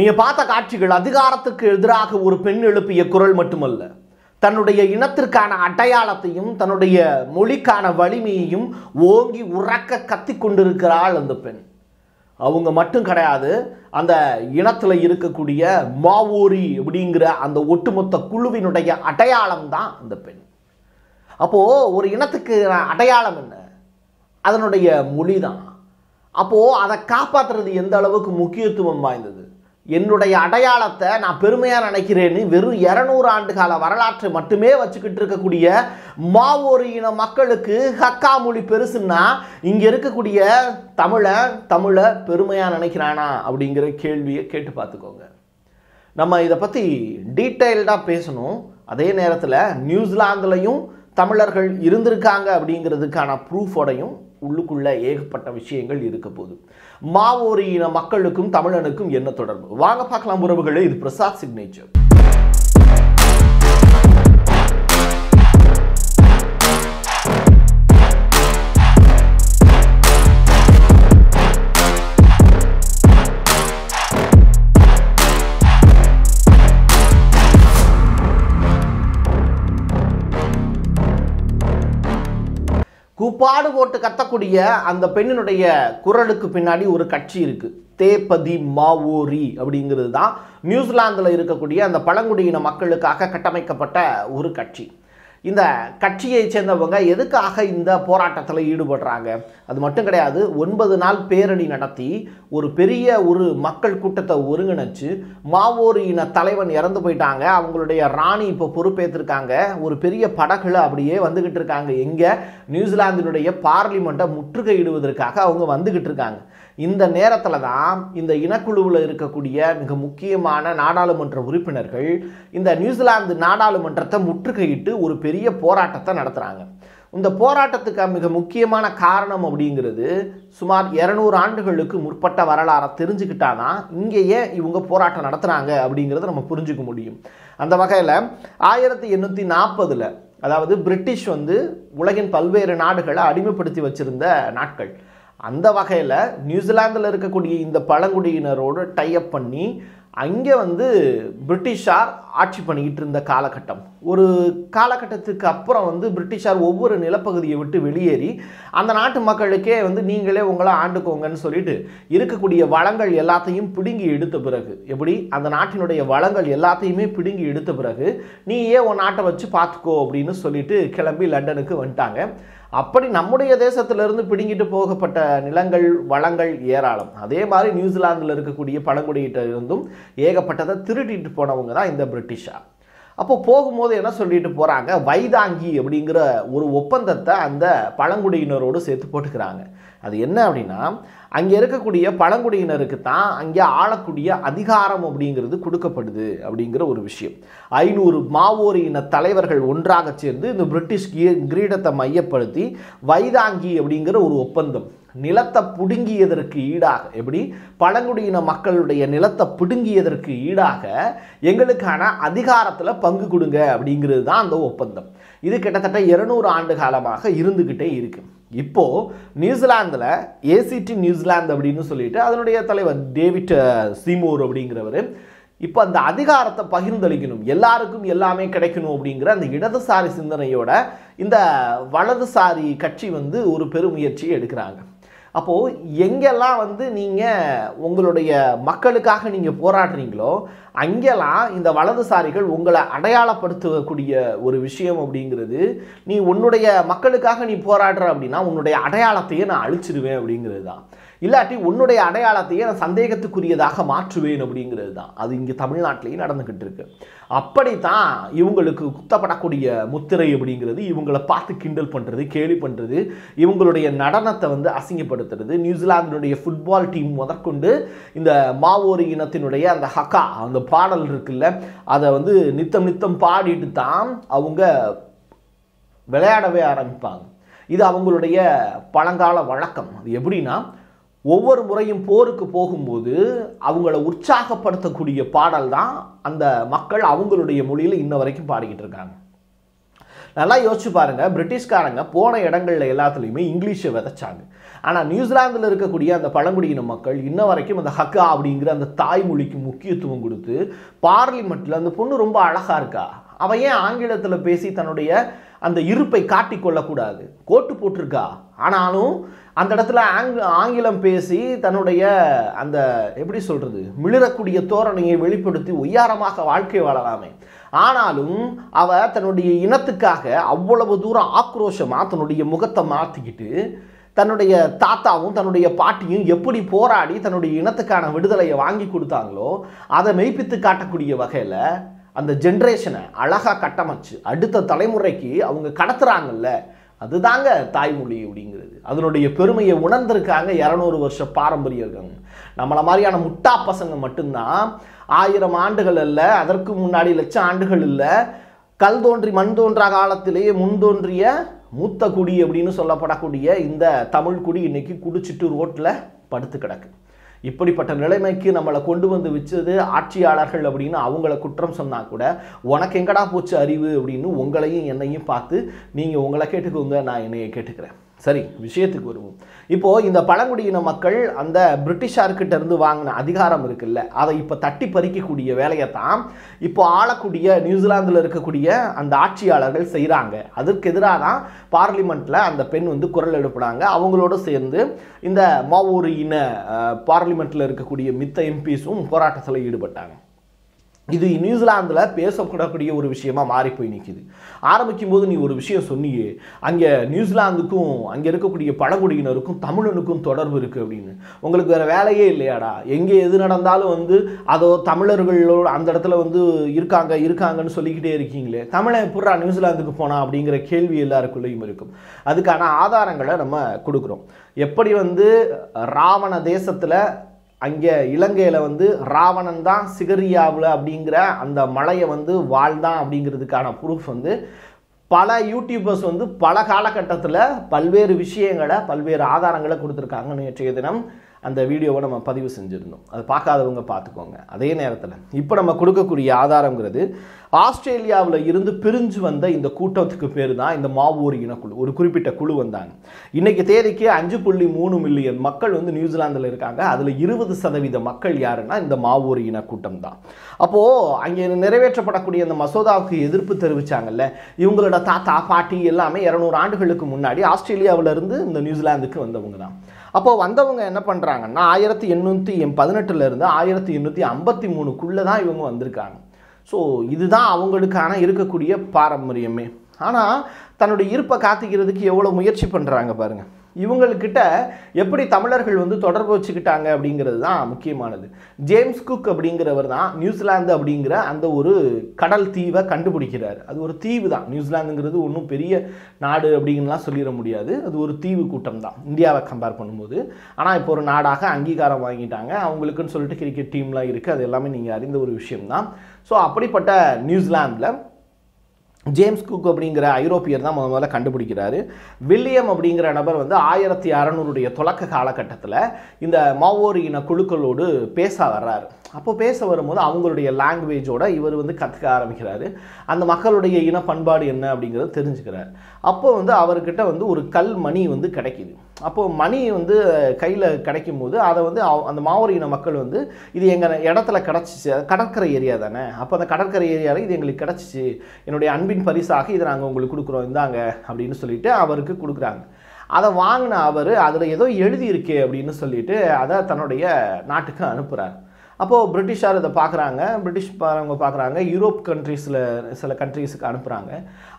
நீங்க பார்த்த காட்சிகள் அதிகாரத்துக்கு எதிராக ஒரு பெண் எழுப்பிய குரல் மட்டுமல்ல, தன்னுடைய இனத்திற்கான அடையாளத்தையும் தன்னுடைய மொழிக்கான வலிமையையும் ஓங்கி உறக்க கத்தி கொண்டிருக்கிறாள் அந்த பெண். அவங்க மட்டும் கிடையாது, அந்த இனத்தில் இருக்கக்கூடிய மாவோரி அப்படிங்கிற அந்த ஒட்டுமொத்த குழுவினுடைய அடையாளம் தான் அந்த பெண். அப்போ ஒரு இனத்துக்கு அடையாளம் என்ன? அதனுடைய மொழி தான். அப்போ அதை காப்பாற்றுறது எந்த அளவுக்கு முக்கியத்துவம் வாய்ந்தது. என்னுடைய அடையாளத்தை நான் பெருமையாக நினைக்கிறேன்னு வெறும் 200 ஆண்டு கால வரலாற்றை மட்டுமே வச்சுக்கிட்டு இருக்கக்கூடிய மாவோரி இன மக்களுக்கு ஹக்கா மொழி பெருசுன்னா இங்கே இருக்கக்கூடிய தமிழை பெருமையாக நினைக்கிறானா அப்படிங்கிற கேள்வியை கேட்டு பார்த்துக்கோங்க. நம்ம இதை பற்றி டீட்டெயில்டாக பேசணும். அதே நேரத்தில் நியூசிலாந்துலையும் தமிழர்கள் இருந்திருக்காங்க அப்படிங்கிறதுக்கான ப்ரூஃபோடையும் உள்ளுக்குள்ள ஏகப்பட்ட விஷயங்கள் இருக்க போகுது. மாவோரி இன மக்களுக்கும் தமிழனுக்கும் என்ன தொடர்பு? வாங்க பார்க்கலாம் உறவுகளே. இது பிரசாத் சிக்னேச்சர். கூப்பாடு போட்டு கத்தக்கூடிய அந்த பெண்ணினுடைய குரலுக்கு பின்னாடி ஒரு கட்சி இருக்கு. தேபதி மாவோரி அப்படிங்கிறது தான் நியூசிலாந்தில் இருக்கக்கூடிய அந்த பழங்குடியின மக்களுக்காக கட்டமைக்கப்பட்ட ஒரு கட்சி. இந்த கட்சியை சேர்ந்தவங்க எதுக்காக இந்த போராட்டத்தில் ஈடுபடுறாங்க? அது மட்டும் கிடையாது, 9 நாள் பேரணி நடத்தி ஒரு பெரிய ஒரு மக்கள் கூட்டத்தை ஒருங்கிணைச்சு மாவோரி இன தலைவன் இறந்து போயிட்டாங்க, அவங்களுடைய ராணி இப்போ பொறுப்பேற்றிருக்காங்க, ஒரு பெரிய படகுல அப்படியே வந்துகிட்டு இருக்காங்க. எங்கே? நியூசிலாந்தினுடைய பார்லிமெண்ட்டை முற்றுகையிடுவதற்காக அவங்க வந்துகிட்டு இருக்காங்க. இந்த நேரத்தில் தான் இந்த இனக்குழுவில் இருக்கக்கூடிய மிக முக்கியமான நாடாளுமன்ற உறுப்பினர்கள் இந்த நியூசிலாந்து நாடாளுமன்றத்தை முற்றுகையிட்டு ஒரு பெரிய போராட்டத்தை நடத்துகிறாங்க. இந்த போராட்டத்துக்கு மிக முக்கியமான காரணம் அப்படிங்கிறது சுமார் 200 ஆண்டுகளுக்கு முற்பட்ட வரலாறை தெரிஞ்சுக்கிட்டாதான் இங்கேயே இவங்க போராட்டம் நடத்துகிறாங்க அப்படிங்கிறத நம்ம புரிஞ்சுக்க முடியும். அந்த வகையில் 1840 அதாவது பிரிட்டிஷ் உலகின் பல்வேறு நாடுகளை அடிமைப்படுத்தி வச்சிருந்த நாட்கள். அந்த வகையில் நியூசிலாந்தில் இருக்கக்கூடிய இந்த பழங்குடியினரோடு டைஅப் பண்ணி அங்கே பிரிட்டிஷார் ஆட்சி பண்ணிக்கிட்டு இருந்த காலகட்டம். ஒரு காலகட்டத்துக்கு அப்புறம் பிரிட்டிஷார் ஒவ்வொரு நிலப்பகுதியை விட்டு வெளியேறி அந்த நாட்டு மக்களுக்கே நீங்களே உங்களை ஆண்டுக்கோங்கன்னு சொல்லிட்டு இருக்கக்கூடிய வளங்கள் எல்லாத்தையும் பிடுங்கி எடுத்த பிறகு, எப்படி அந்த நாட்டினுடைய வளங்கள் எல்லாத்தையுமே பிடுங்கி எடுத்த பிறகு நீயே உன் நாட்டை வச்சு பார்த்துக்கோ அப்படின்னு சொல்லிட்டு கிளம்பி லண்டனுக்கு வந்துட்டாங்க. அப்படி நம்முடைய தேசத்திலிருந்து பிடுங்கிட்டு போகப்பட்ட நிலங்கள் வளங்கள் ஏராளம். அதே மாதிரி நியூசிலாந்தில் இருக்கக்கூடிய பழங்குடியிட்ட இருந்தும் ஏகப்பட்டதை திருட்டிட்டு போனவங்க தான் இந்த பிரிட்டிஷார். அப்போ போகும்போது என்ன சொல்லிட்டு போகிறாங்க? வைதாங்கி அப்படிங்கிற ஒரு ஒப்பந்தத்தை அந்த பழங்குடியினரோடு சேர்த்து போட்டுக்கிறாங்க. அது என்ன அப்படின்னா, அங்கே இருக்கக்கூடிய பழங்குடியினருக்கு தான் அங்கே ஆளக்கூடிய அதிகாரம் அப்படிங்கிறது கொடுக்கப்படுது அப்படிங்கிற ஒரு விஷயம். 500 மாவோரி இன தலைவர்கள் ஒன்றாக சேர்ந்து இந்த பிரிட்டிஷ் கிரீடத்தை மையப்படுத்தி வைதாங்கி அப்படிங்கிற ஒரு ஒப்பந்தம், நிலத்தை பிடுங்கியதற்கு ஈடாக, எப்படி பழங்குடியின மக்களுடைய நிலத்தை பிடுங்கியதற்கு ஈடாக எங்களுக்கான அதிகாரத்தில் பங்கு கொடுங்க அப்படிங்கிறது தான் அந்த ஒப்பந்தம். இது கிட்டத்தட்ட 200 ஆண்டு காலமாக இருந்துக்கிட்டே இருக்கு. இப்போ நியூசிலாந்தில் ஏசிடி நியூசிலாந்து அப்படின்னு சொல்லிட்டு அதனுடைய தலைவர் டேவிட் சீமோர் அப்படிங்கிறவர் இப்போ அந்த அதிகாரத்தை பகிர்ந்தளிக்கணும், எல்லாருக்கும் எல்லாமே கிடைக்கணும் அப்படிங்கிற அந்த இடதுசாரி சிந்தனையோட இந்த வலதுசாரி கட்சி ஒரு பெருமுயற்சியை எடுக்கிறாங்க. அப்போது எங்கெல்லாம் நீங்கள் உங்களுடைய மக்களுக்காக நீங்கள் போராடுறீங்களோ அங்கெல்லாம் இந்த வலதுசாரிகள் உங்களை அடையாளப்படுத்தக்கூடிய ஒரு விஷயம் அப்படிங்கிறது, நீ உன்னுடைய மக்களுக்காக நீ போராடுற அப்படின்னா உன்னுடைய அடையாளத்தையே நான் அழிச்சிடுவேன் அப்படிங்கிறது தான். இல்லாட்டி உன்னுடைய அடையாளத்தையே நான் சந்தேகத்துக்குரியதாக மாற்றுவேன் அப்படிங்கிறது தான். அது இங்கே தமிழ்நாட்டிலேயே நடந்துக்கிட்டு இருக்கு. அப்படித்தான் இவங்களுக்கு குத்தப்படக்கூடிய முத்திரை அப்படிங்கிறது, இவங்களை பார்த்து கிண்டல் பண்ணுறது, கேலி பண்ணுறது, இவங்களுடைய நடனத்தை அசிங்கப்படுத்துறது. நியூசிலாந்தினுடைய ஃபுட்பால் டீம் முதற்கொண்டு இந்த மாவோரி இனத்தினுடைய அந்த ஹக்கா அந்த பாடல் இருக்குல்ல, அதை நித்தம் பாடிட்டு தான் அவங்க விளையாடவே ஆரம்பிப்பாங்க. இது அவங்களுடைய பழங்கால வழக்கம். அது எப்படின்னா, ஒவ்வொரு முறையும் போருக்கு போகும்போது அவங்கள உற்சாகப்படுத்தக்கூடிய பாடல் தான் அந்த மக்கள் அவங்களுடைய மொழியில் இன்ன வரைக்கும் பாடிக்கிட்டு இருக்காங்க. நல்லா யோசிச்சு பாருங்க, பிரிட்டிஷ்காரங்க போன இடங்கள்ல எல்லாத்துலேயுமே இங்கிலீஷை விதைச்சாங்க. ஆனால் நியூசிலாந்தில் இருக்கக்கூடிய அந்த பழங்குடியின மக்கள் இன்ன வரைக்கும் அந்த ஹக்கா அப்படிங்கிற அந்த தாய்மொழிக்கு முக்கியத்துவம் கொடுத்து பார்லிமெண்ட்டில் அந்த பொண்ணு ரொம்ப அழகாக இருக்கா, அவன் ஏன் ஆங்கிலத்தில் பேசி தன்னுடைய அந்த இருப்பை காட்டிக்கொள்ளக்கூடாது, கோட்டு போட்டிருக்கா, ஆனாலும் அந்த இடத்துல ஆங்கிலம் பேசி தன்னுடைய அந்த எப்படி சொல்கிறது மிளிரக்கூடிய தோரணையை வெளிப்படுத்தி ஒய்யாரமாக வாழ்க்கை வாழலாமே. ஆனாலும் அவ தன்னுடைய இனத்துக்காக அவ்வளவு தூரம் ஆக்ரோஷமாக தன்னுடைய முகத்தை மாற்றிக்கிட்டு தன்னுடைய தாத்தாவும் தன்னுடைய பாட்டியும் எப்படி போராடி தன்னுடைய இனத்துக்கான விடுதலையை வாங்கி கொடுத்தாங்களோ அதை மெய்ப்பித்து காட்டக்கூடிய வகையில் அந்த ஜென்ரேஷனை அழகாக கட்டமைச்சு அடுத்த தலைமுறைக்கு அவங்க கடத்துறாங்கல்ல, அதுதாங்க தாய்மொழி அப்படிங்கிறது. அதனுடைய பெருமையை உணர்ந்திருக்காங்க 200 வருஷ பாரம்பரியம் இருக்காங்க. நம்மளை மாதிரியான முட்டா பசங்க மட்டும்தான் 1000 ஆண்டுகள் இல்லை, அதற்கு முன்னாடி லட்சம் ஆண்டுகள் இல்லை, கல் தோன்றி மண் தோன்றா காலத்திலேயே முன்தோன்றிய மூத்த குடி அப்படின்னு சொல்லப்படக்கூடிய இந்த தமிழ் குடி இன்னைக்கு குடிச்சிட்டு ரோட்டில் படுத்து கிடக்கு. இப்படிப்பட்ட நிலைமைக்கு நம்மளை கொண்டு வந்து வச்சது ஆட்சியாளர்கள் அப்படின்னு அவங்கள குற்றம் சொன்னால் கூட உனக்கு எங்கடா போச்சு அறிவு அப்படின்னு உங்களையும் என்னையும் பார்த்து நீங்கள் உங்களை கேட்டுக்கோங்க, நான் என்னையை கேட்டுக்கிறேன். சரி, விஷயத்துக்கு வருவோம். இப்போது இந்த பழங்குடியின மக்கள் அந்த பிரிட்டிஷார்கிட்ட இருந்து வாங்கின அதிகாரம் இருக்குல்ல, அதை இப்போ தட்டி பறிக்கக்கூடிய வேலையை தான் இப்போ ஆளக்கூடிய நியூசிலாந்தில் இருக்கக்கூடிய அந்த ஆட்சியாளர்கள் செய்கிறாங்க. அதற்கு எதிராக தான் பார்லிமெண்ட்டில் அந்த பெண் வந்து குரல் எழுப்புனாங்க. அவங்களோடு சேர்ந்து இந்த மாவோரி இன பார்லிமெண்ட்டில் இருக்கக்கூடிய மித்த எம்பிஸும் போராட்டத்தில் ஈடுபட்டாங்க. இது நியூசிலாந்தில் பேசப்படக்கூடிய ஒரு விஷயமா மாறி போய் நிற்கிது. ஆரம்பிக்கும் போது நீ ஒரு விஷயம் சொன்னியே, அங்கே நியூசிலாந்துக்கும் அங்கே இருக்கக்கூடிய பழங்குடியினருக்கும் தமிழனுக்கும் தொடர்பு இருக்குது அப்படின்னு. உங்களுக்கு வேறு வேலையே இல்லையாடா? எங்கே எது நடந்தாலும் வந்து அதோ தமிழர்களோட அந்த இடத்துல வந்து இருக்காங்கன்னு சொல்லிக்கிட்டே இருக்கீங்களே, தமிழன் எப்படா நியூசிலாந்துக்கு போனா அப்படிங்கிற கேள்வி எல்லாருக்குள்ளேயும் இருக்கும். அதுக்கான ஆதாரங்களை நம்ம கொடுக்குறோம். எப்படி வந்து ராவண தேசத்தில் அங்கே இலங்கையில் வந்து ராவணன் தான் சிகரியாவில் அப்படிங்கிற அந்த மலையை வந்து வாழ்ந்தான் அப்படிங்கிறதுக்கான ப்ரூஃப் வந்து பல யூடியூபர்ஸ் வந்து பல காலகட்டத்தில் பல்வேறு விஷயங்களை பல்வேறு ஆதாரங்களை கொடுத்துருக்காங்க. நேற்றைய தினம் அந்த வீடியோவை நம்ம பதிவு செஞ்சுருந்தோம், அது பார்க்காதவங்க பார்த்துக்கோங்க. அதே நேரத்தில் இப்போ நம்ம கொடுக்கக்கூடிய ஆதாரங்கிறது ஆஸ்திரேலியாவில் இருந்து பிரிஞ்சு வந்த இந்த கூட்டத்துக்கு பேர் தான் இந்த மாவோரி இனக்குழு. ஒரு குறிப்பிட்ட குழு வந்தாங்க. இன்றைக்கி தேதிக்கு 5.3 மில்லியன் மக்கள் வந்து நியூசிலாந்தில் இருக்காங்க. அதில் 20% மக்கள் யாருன்னா இந்த மாவோரி இன கூட்டம் தான். அப்போது அங்கே நிறைவேற்றப்படக்கூடிய அந்த மசோதாவுக்கு எதிர்ப்பு தெரிவித்தாங்கல்ல, இவங்களோட தாத்தா பாட்டி எல்லாமே 200 ஆண்டுகளுக்கு முன்னாடி ஆஸ்திரேலியாவிலேருந்து இந்த நியூசிலாந்துக்கு வந்தவங்க தான். அப்போது வந்தவங்க என்ன பண்ணுறாங்கன்னா 1818 1853 தான் இவங்க வந்திருக்காங்க. ஸோ இதுதான் அவங்களுக்கான இருக்கக்கூடிய பாரம்பரியமே. ஆனால் தன்னுடைய இருப்பை காத்திக்கிறதுக்கு எவ்வளோ முயற்சி பண்ணுறாங்க பாருங்கள். இவங்கக்கிட்ட எப்படி தமிழர்கள் வந்து தொடர்பு வச்சுக்கிட்டாங்க அப்படிங்கிறது தான் முக்கியமானது. ஜேம்ஸ் குக் அப்படிங்கிறவர் தான் நியூசிலாந்து அப்படிங்கிற அந்த ஒரு கடல் தீவை கண்டுபிடிக்கிறார். அது ஒரு தீவு தான். நியூசிலாந்துங்கிறது ஒன்றும் பெரிய நாடு அப்படின்லாம் சொல்லிட முடியாது. அது ஒரு தீவு கூட்டம் தான் இந்தியாவை கம்பேர் பண்ணும்போது. ஆனால் இப்போ ஒரு நாடாக அங்கீகாரம் வாங்கிட்டாங்க. அவங்களுக்குன்னு சொல்லிட்டு கிரிக்கெட் டீம்லாம் இருக்குது. அது எல்லாமே நீங்கள் அறிந்த ஒரு விஷயம்தான். ஸோ அப்படிப்பட்ட நியூசிலாந்தில் ஜேம்ஸ் குக் அப்படிங்கிற ஐரோப்பியர் தான் முதல்ல கண்டுபிடிக்கிறாரு. வில்லியம் அப்படிங்கிற நபர் வந்து 1600 தொடக்க காலகட்டத்தில் இந்த மாவோரி இன குழுக்களோடு பேச வர்றாரு. அப்போ பேச வரும்போது அவங்களுடைய லாங்குவேஜோட இவர் வந்து கற்றுக்க ஆரம்பிக்கிறாரு. அந்த மக்களுடைய இன பண்பாடு என்ன அப்படிங்கிறத தெரிஞ்சுக்கிறார். அப்போ வந்து அவர்கிட்ட வந்து ஒரு கல் மணி வந்து கிடைக்கிது. அப்போது மணி வந்து கையில் கிடைக்கும் போது அதை வந்து அந்த மாவோரி இன மக்கள் வந்து இது எங்கள் இடத்துல கிடச்சிச்சு, கடற்கரை ஏரியா தானே, அப்போ அந்த கடற்கரை ஏரியாவில் இது எங்களுக்கு கிடச்சிச்சு, என்னுடைய அன்பின் பரிசாக இதை நாங்கள் உங்களுக்கு கொடுக்குறோம் இந்தாங்க அப்படின்னு சொல்லிட்டு அவருக்கு கொடுக்குறாங்க. அதை வாங்கின அவர் அதில் ஏதோ எழுதியிருக்கே அப்படின்னு சொல்லிட்டு அதை தன்னுடைய நாட்டுக்கு அனுப்புகிறார். அப்போது பிரிட்டிஷார் இதை பார்க்குறாங்க, பிரிட்டிஷ்காரங்க பார்க்குறாங்க, யூரோப் கண்ட்ரீஸில் சில கண்ட்ரீஸுக்கு அனுப்புகிறாங்க.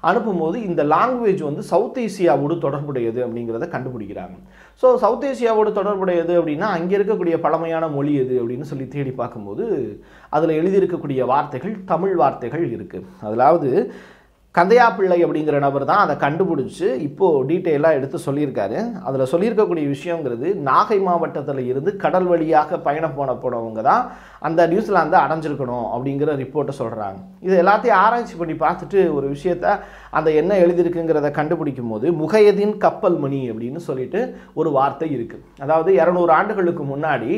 அனுப்பும்போது இந்த லாங்குவேஜ் வந்து சவுத் ஏசியாவோடு தொடர்புடையது அப்படிங்கிறத கண்டுபிடிக்கிறாங்க. ஸோ சவுத் ஏசியாவோடு தொடர்புடையது அப்படின்னா அங்கே இருக்கக்கூடிய பழமையான மொழி எது அப்படின்னு சொல்லி தேடி பார்க்கும்போது அதில் எழுதியிருக்கக்கூடிய வார்த்தைகள் தமிழ் வார்த்தைகள் இருக்குது. அதாவது கந்தையா பிள்ளை அப்படிங்கிற நபர் தான் அதை கண்டுபிடிச்சி இப்போது டீட்டெயிலாக எடுத்து சொல்லியிருக்காரு. அதில் சொல்லியிருக்கக்கூடிய விஷயங்கிறது நாகை மாவட்டத்தில் இருந்து கடல் வழியாக பயணம் போனவங்க தான் அந்த நியூசிலாந்தை அடைஞ்சிருக்கணும் அப்படிங்கிற ரிப்போர்ட்டை சொல்கிறாங்க. இது எல்லாத்தையும் ஆராய்ச்சி பண்ணி பார்த்துட்டு ஒரு விஷயத்த அந்த என்ன எழுதியிருக்குங்கிறத கண்டுபிடிக்கும் போது முகையதீன் கப்பல் மணி அப்படின்னு சொல்லிட்டு ஒரு வார்த்தை இருக்குது. அதாவது 200 ஆண்டுகளுக்கு முன்னாடி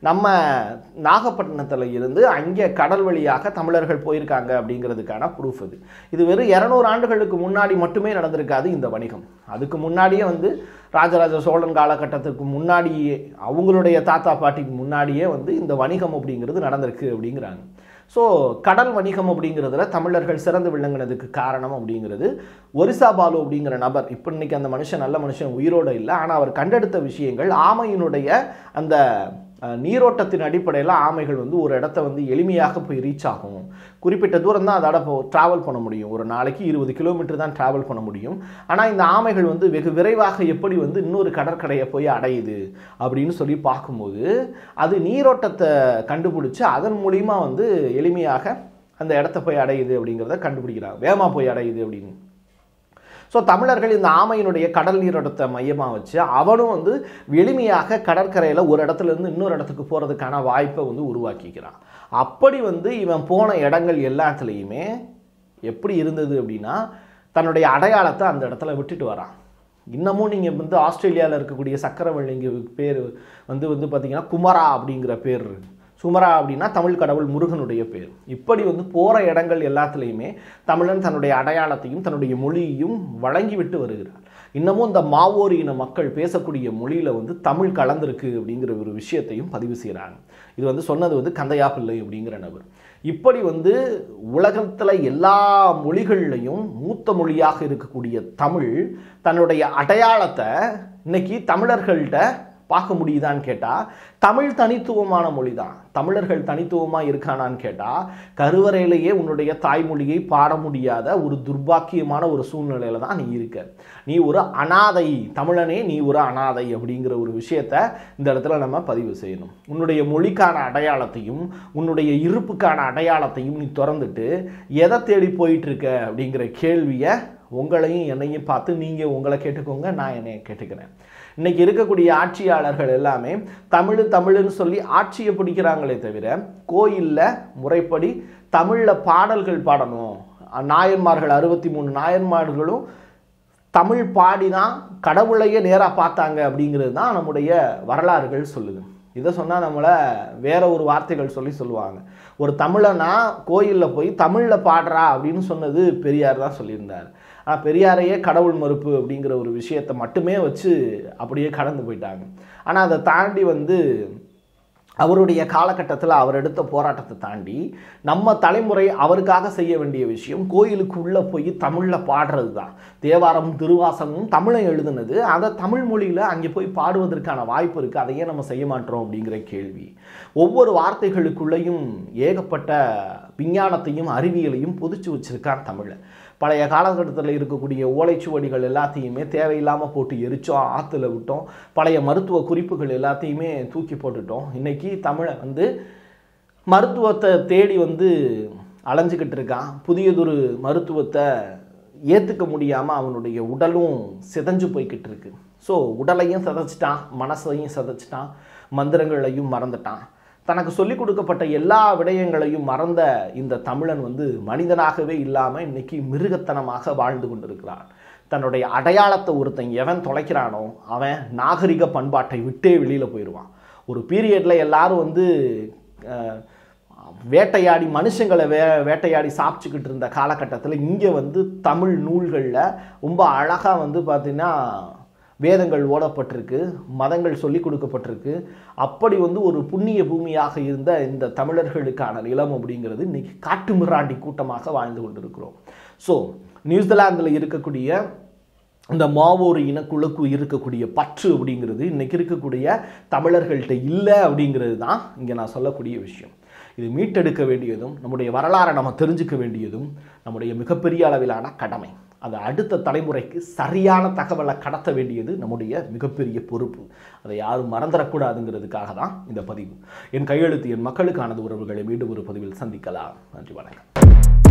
நம்ம நாகப்பட்டினத்தில் இருந்து அங்கே கடல் வழியாக தமிழர்கள் போயிருக்காங்க அப்படிங்கிறதுக்கான ப்ரூஃப் இது. இது வெறும் 200 ஆண்டுகளுக்கு முன்னாடி மட்டுமே நடந்திருக்காது இந்த வணிகம். அதுக்கு முன்னாடியே வந்து ராஜராஜ சோழன் காலகட்டத்துக்கு முன்னாடியே, அவங்களுடைய தாத்தா பாட்டிக்கு முன்னாடியே வந்து இந்த வணிகம் அப்படிங்கிறது நடந்திருக்கு அப்படிங்கிறாங்க. ஸோ கடல் வணிகம் அப்படிங்கிறதுல தமிழர்கள் சிறந்து விளங்கினதுக்கு காரணம் அப்படிங்கிறது ஒரிசா பாலு அப்படிங்கிற நபர். இப்போ இன்னைக்கு அந்த மனுஷன் நல்ல மனுஷன் உயிரோடு இல்லை, ஆனால் அவர் கண்டெடுத்த விஷயங்கள் ஆமையினுடைய அந்த நீரோட்டத்தின் அடிப்படையில் ஆமைகள் வந்து ஒரு இடத்த வந்து எளிமையாக போய் ரீச் ஆகும். குறிப்பிட்ட தூரம் தான் அதோட ட்ராவல் பண்ண முடியும். ஒரு நாளைக்கு 20 கிலோமீட்டர் தான் ட்ராவல் பண்ண முடியும். ஆனால் இந்த ஆமைகள் வந்து வெகு விரைவாக எப்படி வந்து இன்னொரு கடற்கரையை போய் அடையுது அப்படின்னு சொல்லி பார்க்கும்போது அது நீரோட்டத்தை கண்டுபிடிச்சி அதன் மூலிமா வந்து எளிமையாக அந்த இடத்த போய் அடையுது அப்படிங்கிறத கண்டுபிடிக்கிறாங்க, வேகமாக போய் அடையுது அப்படின்னு. ஸோ தமிழர்கள் இந்த ஆமையினுடைய கடல் நீரோட்டத்தை மையமாக வச்சு அவனும் வந்து எளிமையாக கடற்கரையில் ஒரு இடத்துலேருந்து இன்னொரு இடத்துக்கு போகிறதுக்கான வாய்ப்பை வந்து உருவாக்கிக்கிறான். அப்படி வந்து இவன் போன இடங்கள் எல்லாத்துலேயுமே எப்படி இருந்தது அப்படின்னா தன்னுடைய அடையாளத்தை அந்த இடத்துல விட்டுட்டு வரான். இன்னமும் நீங்கள் வந்து ஆஸ்திரேலியாவில் இருக்கக்கூடிய சக்கரவள்ளிங்க பேர் வந்து பார்த்திங்கன்னா குமரா அப்படிங்கிற பேர் இருக்குது. சுமரா அப்படின்னா தமிழ் கடவுள் முருகனுடைய பேர். இப்படி வந்து போகிற இடங்கள் எல்லாத்துலேயுமே தமிழன் தன்னுடைய அடையாளத்தையும் தன்னுடைய மொழியையும் வழங்கிவிட்டு வருகிறார். இன்னமும் இந்த மாவோரி இன மக்கள் பேசக்கூடிய மொழியில் வந்து தமிழ் கலந்திருக்கு அப்படிங்கிற ஒரு விஷயத்தையும் பதிவு செய்கிறாங்க. இது வந்து சொன்னது வந்து கந்தையா பிள்ளை அப்படிங்கிற நபர். இப்படி வந்து உலகத்தில் எல்லா மொழிகள்லையும் மூத்த மொழியாக இருக்கக்கூடிய தமிழ் தன்னுடைய அடையாளத்தை இன்னைக்கு தமிழர்கள்ட்ட பார்க்க முடியுதான்னு கேட்டால் தமிழ் தனித்துவமான மொழி தான். தமிழர்கள் தனித்துவமாக இருக்கானான்னு கேட்டால் கருவறையிலேயே உன்னுடைய தாய்மொழியை பாட முடியாத ஒரு துர்பாக்கியமான ஒரு சூழ்நிலையில் தான் நீ இருக்க. நீ ஒரு அனாதை தமிழனே, நீ ஒரு அனாதை அப்படிங்கிற ஒரு விஷயத்தை இந்த இடத்துல நம்ம பதிவு செய்யணும். உன்னுடைய மொழிக்கான அடையாளத்தையும் உன்னுடைய இருப்புக்கான அடையாளத்தையும் நீ திறந்துட்டு எதை தேடி போயிட்டுருக்க அப்படிங்கிற கேள்வியை உங்களையும் என்னையும் பார்த்து நீங்கள் உங்களை கேட்டுக்கோங்க, நான் என்னைய கேட்டுக்கிறேன். இன்னைக்கு இருக்கக்கூடிய ஆட்சியாளர்கள் எல்லாமே தமிழ்னு சொல்லி ஆட்சியை பிடிக்கிறாங்களே தவிர கோயிலில் முறைப்படி தமிழில் பாடல்கள் பாடணும். நாயன்மார்கள் 63 நாயன்மார்களும் தமிழ் பாடி தான் கடவுளையே நேராக பார்த்தாங்க அப்படிங்கிறது தான் நம்முடைய வரலாறுகள் சொல்லுது. இதை சொன்னால் நம்மளை வேற ஒரு வார்த்தைகள் சொல்லுவாங்க. ஒரு தமிழனா கோயிலில் போய் தமிழில் பாடுறா அப்படின்னு சொன்னது பெரியார் தான் சொல்லியிருந்தார். ஆனால் பெரியாரையே கடவுள் மறுப்பு அப்படிங்கிற ஒரு விஷயத்தை மட்டுமே வச்சு அப்படியே கடந்து போயிட்டாங்க. ஆனால் அதை தாண்டி வந்து அவருடைய காலகட்டத்தில் அவர் எடுத்த போராட்டத்தை தாண்டி நம்ம தலைமுறை அவருக்காக செய்ய வேண்டிய விஷயம் கோயிலுக்குள்ளே போய் தமிழில் பாடுறது தான். தேவாரமும் திருவாசகமும் தமிழை எழுதுனது, அதை தமிழ் மொழியில் அங்கே போய் பாடுவதற்கான வாய்ப்பு இருக்குது. அதையே நம்ம செய்ய மாட்டோம் அப்படிங்கிற கேள்வி. ஒவ்வொரு வார்த்தைகளுக்குள்ளேயும் ஏகப்பட்ட விஞ்ஞானத்தையும் அறிவியலையும் பொதிச்சு வச்சிருக்கான் தமிழை. பழைய காலகட்டத்தில் இருக்கக்கூடிய ஓலைச்சுவடிகள் எல்லாத்தையுமே தேவையில்லாமல் போட்டு எரித்தோம், ஆற்றுல விட்டோம். பழைய மருத்துவ குறிப்புகள் எல்லாத்தையுமே தூக்கி போட்டுட்டோம். இன்றைக்கி தமிழை வந்து மருத்துவத்தை தேடி வந்து அலைஞ்சிக்கிட்டு இருக்கான். புதியதொரு மருத்துவத்தை ஏற்றுக்க முடியாமல் அவனுடைய உடலும் சிதைஞ்சு போய்கிட்டு இருக்கு. ஸோ உடலையும் சிதைச்சிட்டான், மனசையும் சிதைச்சிட்டான், மந்திரங்களையும் மறந்துட்டான். தனக்கு சொல்லிக் கொடுக்கப்பட்ட எல்லா விடயங்களையும் மறந்த இந்த தமிழன் வந்து மனிதனாகவே இல்லாமல் இன்னைக்கு மிருகத்தனமாக வாழ்ந்து கொண்டிருக்கிறான். தன்னுடைய அடையாளத்தை ஒருத்தன் எவன் தொலைக்கிறானோ அவன் நாகரிக பண்பாட்டை விட்டே வெளியில் போயிடுவான். ஒரு பீரியடில் எல்லாரும் வந்து வேட்டையாடி மனுஷங்களை வேட்டையாடி சாப்பிட்டுக்கிட்டு இருந்த காலகட்டத்தில் இங்கே வந்து தமிழ் நூல்களில் ரொம்ப அழகாக வந்து பார்த்திங்கன்னா வேதங்கள் ஓடப்பட்டிருக்கு, மதங்கள் சொல்லிக் கொடுக்கப்பட்டிருக்கு. அப்படி வந்து ஒரு புண்ணிய பூமியாக இருந்த இந்த தமிழர்களுக்கான நிலம் அப்படிங்கிறது இன்னைக்கு காட்டு மிராண்டி கூட்டமாக வாழ்ந்து கொண்டிருக்கிறோம். ஸோ நியூசிலாந்தில் இருக்கக்கூடிய இந்த மாவோரி இனக்குழுக்கு இருக்கக்கூடிய பற்று அப்படிங்கிறது இன்னைக்கு இருக்கக்கூடிய தமிழர்கள்ட்ட இல்லை அப்படிங்கிறது தான் இங்கே நான் சொல்லக்கூடிய விஷயம். இது மீட்டெடுக்க வேண்டியதும் நம்முடைய வரலாறை நம்ம தெரிஞ்சுக்க வேண்டியதும் நம்முடைய மிகப்பெரிய அளவிலான கடமை. அதை அடுத்த தலைமுறைக்கு சரியான தகவலை கடத்த வேண்டியது நம்முடைய மிகப்பெரிய பொறுப்பு. அதை யாரும் மறந்துடக்கூடாதுங்கிறதுக்காக தான் இந்த பதிவு. என் கையெழுத்து என் மக்களுக்கானது. உறவுகளை மீண்டும் ஒரு பதிவில் சந்திக்கலாம். நன்றி, வணக்கம்.